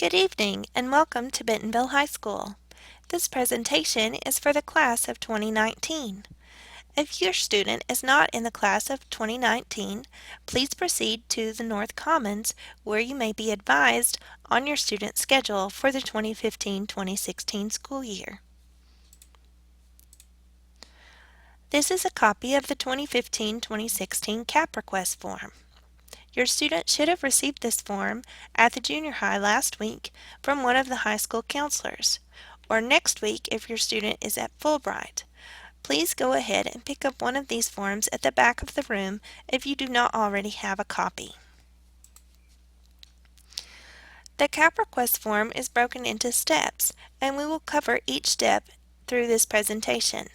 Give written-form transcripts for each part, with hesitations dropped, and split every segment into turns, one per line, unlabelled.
Good evening and welcome to Bentonville High School. This presentation is for the class of 2019. If your student is not in the class of 2019, please proceed to the North Commons where you may be advised on your student schedule for the 2015-2016 school year. This is a copy of the 2015-2016 CAP request form. Your student should have received this form at the junior high last week from one of the high school counselors, or next week if your student is at Fulbright. Please go ahead and pick up one of these forms at the back of the room if you do not already have a copy. The CAP request form is broken into steps, and we will cover each step through this presentation.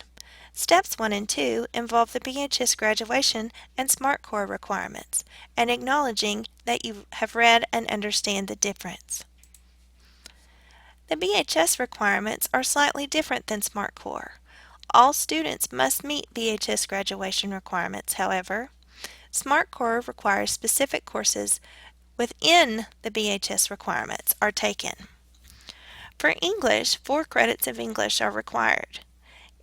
Steps 1 and 2 involve the BHS graduation and SMART Core requirements, and acknowledging that you have read and understand the difference. The BHS requirements are slightly different than SMART Core. All students must meet BHS graduation requirements, however. SMART Core requires specific courses within the BHS requirements are taken. For English, 4 credits of English are required.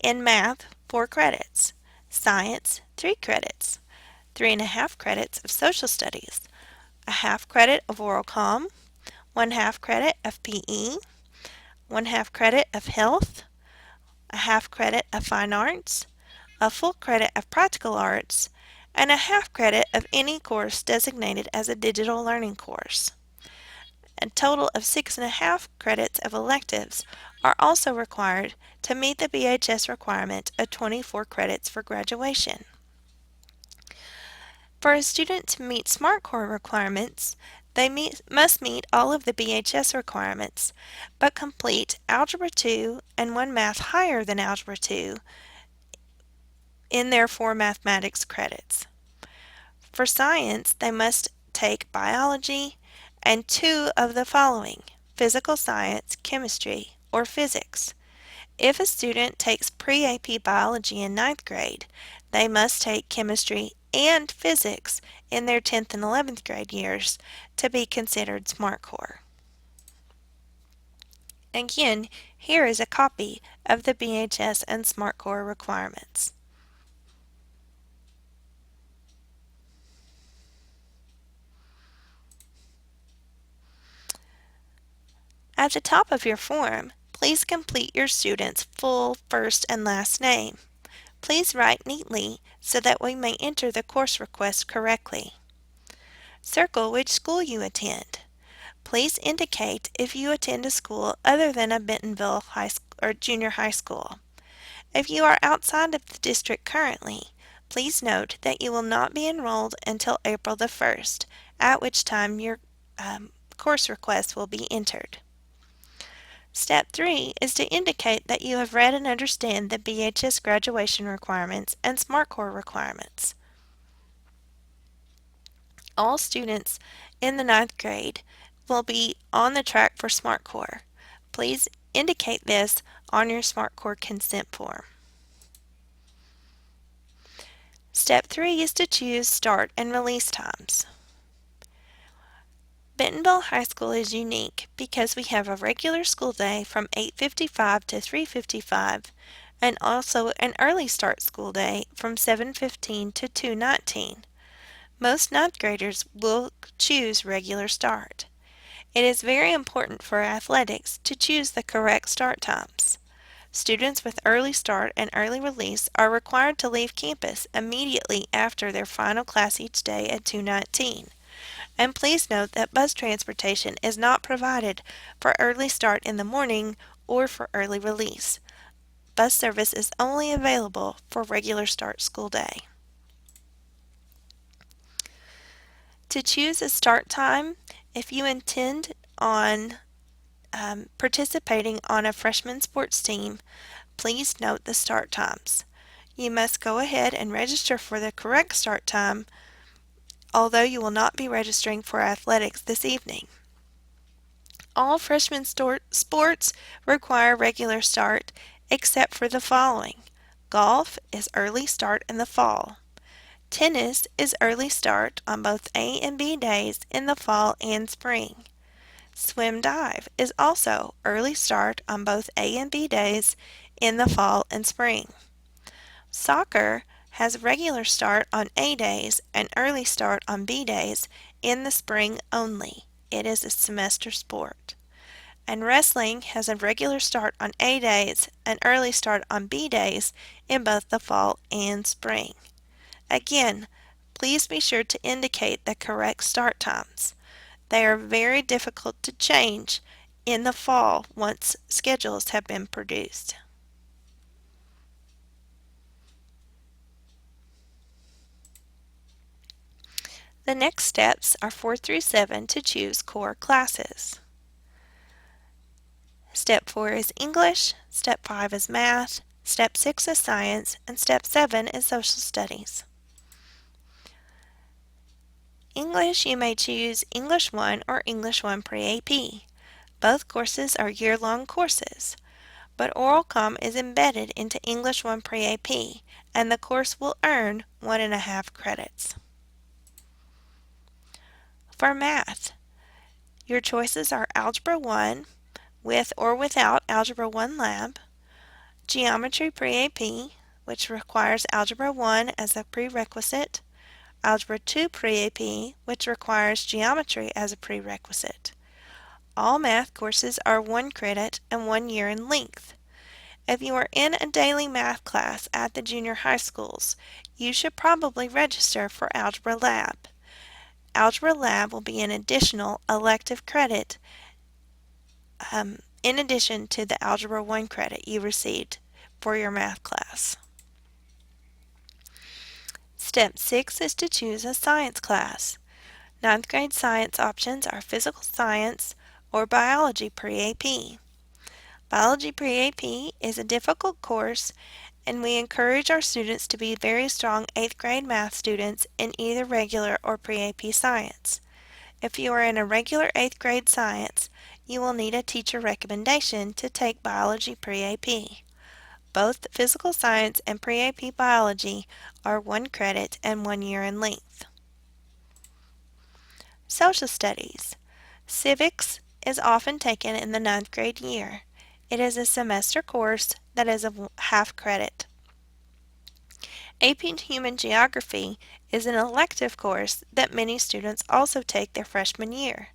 In math, 4 credits. Science, 3 credits. 3.5 credits of social studies. A half credit of oral comm. 1/2 credit of PE. 1/2 credit of health. A half credit of fine arts. A full credit of practical arts. And a half credit of any course designated as a digital learning course. A total of 6.5 credits of electives are also required to meet the BHS requirement of 24 credits for graduation. For a student to meet SMART Core requirements, they must meet all of the BHS requirements, but complete Algebra 2 and 1 Math higher than Algebra 2 in their 4 mathematics credits. For science, they must take biology and 2 of the following: physical science, chemistry, or physics. If a student takes pre-AP biology in 9th grade, they must take chemistry and physics in their 10th and 11th grade years to be considered SMART Core. Again, here is a copy of the BHS and SMART Core requirements. At the top of your form, please complete your student's full first and last name. Please write neatly so that we may enter the course request correctly. Circle which school you attend. Please indicate if you attend a school other than a Bentonville high or junior high school. If you are outside of the district currently, please note that you will not be enrolled until April the 1st, at which time your course request will be entered. Step 3 is to indicate that you have read and understand the BHS graduation requirements and SMART Core requirements. All students in the 9th grade will be on the track for SMART Core. Please indicate this on your SMART Core consent form. Step 3 is to choose start and release times. Bentonville High School is unique because we have a regular school day from 8:55 to 3:55 and also an early start school day from 7:15 to 2:19. Most 9th graders will choose regular start. It is very important for athletics to choose the correct start times. Students with early start and early release are required to leave campus immediately after their final class each day at 2:19. And please note that bus transportation is not provided for early start in the morning or for early release. Bus service is only available for regular start school day. To choose a start time, if you intend on participating on a freshman sports team, please note the start times. You must go ahead and register for the correct start time, although you will not be registering for athletics this evening. All freshman sports require regular start except for the following. Golf is early start in the fall. Tennis is early start on both A and B days in the fall and spring. Swim dive is also early start on both A and B days in the fall and spring. Soccer has regular start on A days and early start on B days in the spring only. It is a semester sport. And wrestling has a regular start on A days and early start on B days in both the fall and spring. Again, please be sure to indicate the correct start times. They are very difficult to change in the fall once schedules have been produced. The next steps are 4 through 7 to choose core classes. Step 4 is English, Step 5 is Math, Step 6 is Science, and Step 7 is Social Studies. English, you may choose English 1 or English 1 Pre-AP. Both courses are year-long courses, but OralComm is embedded into English 1 Pre-AP, and the course will earn 1.5 credits. For Math, your choices are Algebra 1, with or without Algebra 1 Lab, Geometry Pre-AP, which requires Algebra 1 as a prerequisite, Algebra 2 Pre-AP, which requires Geometry as a prerequisite. All math courses are 1 credit and 1 year in length. If you are in a daily math class at the junior high schools, you should probably register for Algebra Lab. Algebra Lab will be an additional elective credit in addition to the Algebra 1 credit you received for your math class. Step 6 is to choose a science class. 9th grade science options are Physical Science or Biology Pre-AP. Biology Pre-AP is a difficult course, and we encourage our students to be very strong 8th grade math students in either regular or Pre-AP science. If you are in a regular 8th grade science, you will need a teacher recommendation to take Biology Pre-AP. Both Physical Science and Pre-AP Biology are 1 credit and 1 year in length. Social Studies. Civics is often taken in the 9th grade year. It is a semester course that is a half credit. AP Human Geography is an elective course that many students also take their freshman year.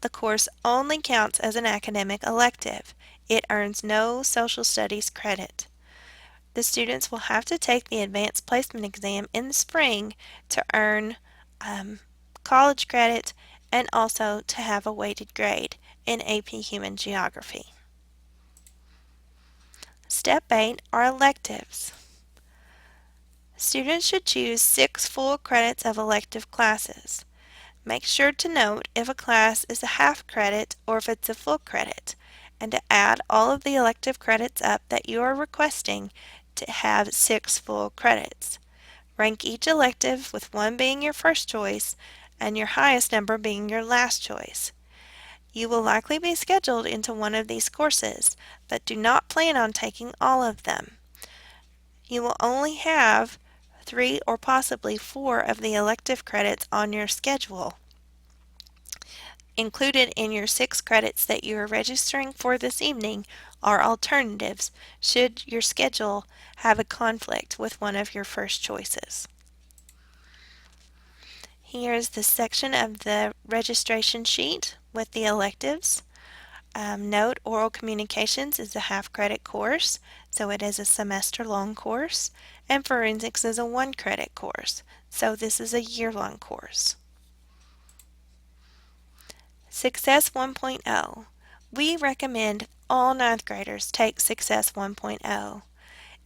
The course only counts as an academic elective. It earns no social studies credit. The students will have to take the advanced placement exam in the spring to earn college credit and also to have a weighted grade in AP Human Geography. Step 8 are electives. Students should choose 6 full credits of elective classes. Make sure to note if a class is a half credit or if it's a full credit, and to add all of the elective credits up that you are requesting to have 6 full credits. Rank each elective with 1 being your first choice and your highest number being your last choice. You will likely be scheduled into one of these courses, but do not plan on taking all of them. You will only have 3 or possibly 4 of the elective credits on your schedule. Included in your 6 credits that you are registering for this evening are alternatives should your schedule have a conflict with one of your first choices. Here's the section of the registration sheet with the electives. Note, Oral Communications is a half credit course, so it is a semester long course, and Forensics is a 1 credit course, so this is a year-long course. Success 1.0. We recommend all 9th graders take Success 1.0.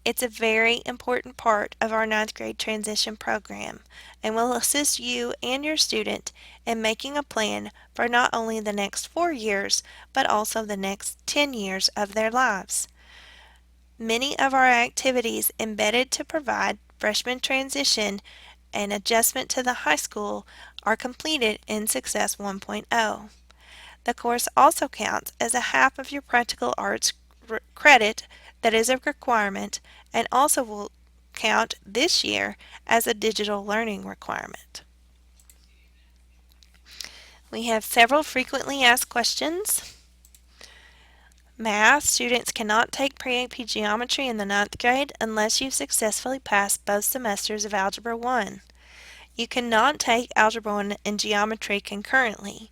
It's a very important part of our 9th grade transition program and will assist you and your student in making a plan for not only the next 4 years, but also the next 10 years of their lives. Many of our activities embedded to provide freshman transition and adjustment to the high school are completed in Success 1.0. The course also counts as a half of your practical arts credit that is a requirement and also will count this year as a digital learning requirement. We have several frequently asked questions. Math, students cannot take pre-AP geometry in the ninth grade unless you've successfully passed both semesters of Algebra 1. You cannot take Algebra 1 and geometry concurrently.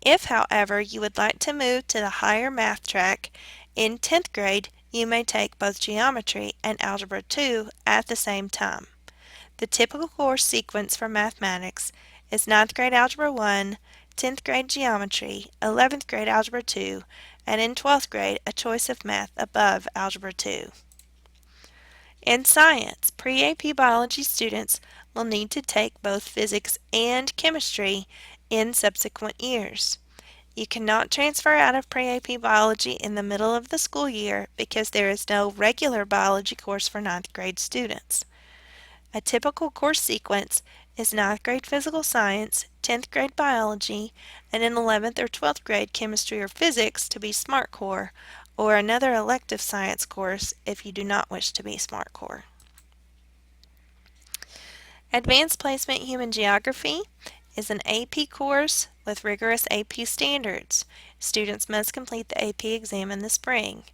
If, however, you would like to move to the higher math track, in 10th grade you may take both geometry and Algebra 2 at the same time. The typical course sequence for mathematics is 9th grade Algebra 1, 10th grade Geometry, 11th grade Algebra 2, and in 12th grade a choice of math above Algebra 2. In science, pre-AP biology students will need to take both physics and chemistry in subsequent years. You cannot transfer out of pre-AP biology in the middle of the school year because there is no regular biology course for 9th grade students. A typical course sequence is 9th grade physical science, 10th grade biology, and in 11th or 12th grade chemistry or physics to be SMART Core, or another elective science course if you do not wish to be SMART Core. Advanced Placement Human Geography is an AP course with rigorous AP standards. Students must complete the AP exam in the spring.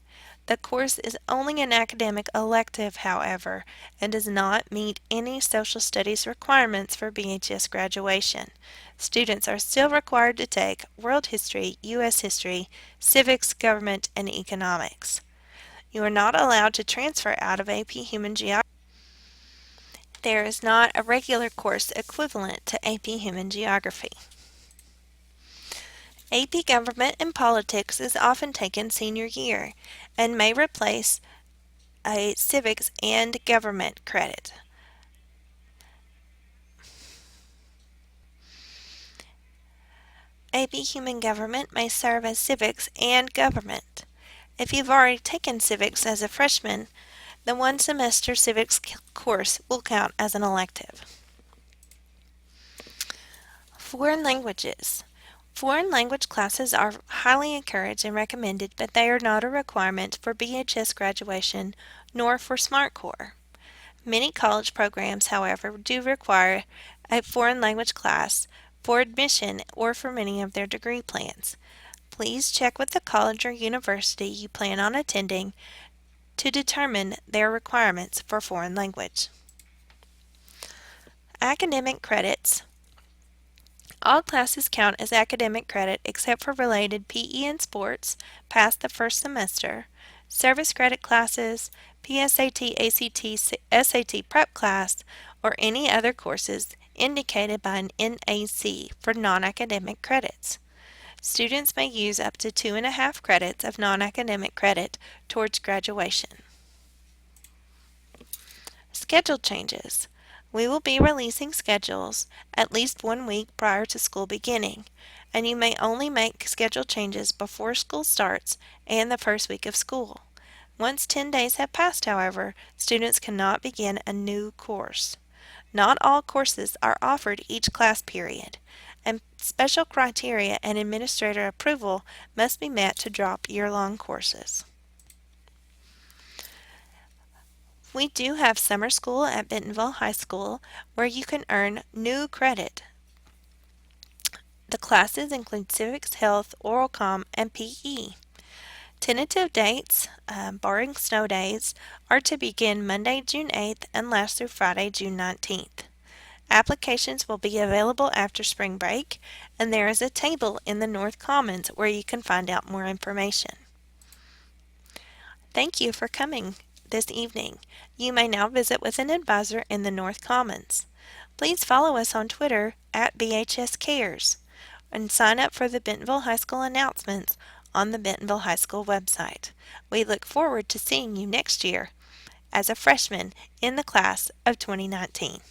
The course is only an academic elective, however, and does not meet any social studies requirements for BHS graduation. Students are still required to take world history, U.S. history, civics, government, and economics. You are not allowed to transfer out of AP Human Geography. There is not a regular course equivalent to AP Human Geography. AP Government and Politics is often taken senior year and may replace a civics and government credit. AP Human Government may serve as civics and government. If you've already taken civics as a freshman, the one semester civics course will count as an elective. Foreign languages. Foreign language classes are highly encouraged and recommended, but they are not a requirement for BHS graduation nor for SMART Core. Many college programs, however, do require a foreign language class for admission or for many of their degree plans. Please check with the college or university you plan on attending to determine their requirements for foreign language. Academic credits. All classes count as academic credit except for related PE and sports past the first semester, service credit classes, PSAT, ACT, SAT prep class, or any other courses indicated by an NAC for non-academic credits. Students may use up to 2.5 credits of non-academic credit towards graduation. Schedule changes. We will be releasing schedules at least 1 week prior to school beginning, and you may only make schedule changes before school starts and the first week of school. Once 10 days have passed, however, students cannot begin a new course. Not all courses are offered each class period, and special criteria and administrator approval must be met to drop year-long courses. We do have summer school at Bentonville High School where you can earn new credit. The classes include civics, health, oral comm, and PE. Tentative dates, barring snow days, are to begin Monday, June 8th and last through Friday, June 19th. Applications will be available after spring break, and there is a table in the North Commons where you can find out more information. Thank you for coming this evening. You may now visit with an advisor in the North Commons. Please follow us on Twitter at BHS Cares and sign up for the Bentonville High School announcements on the Bentonville High School website. We look forward to seeing you next year as a freshman in the class of 2019.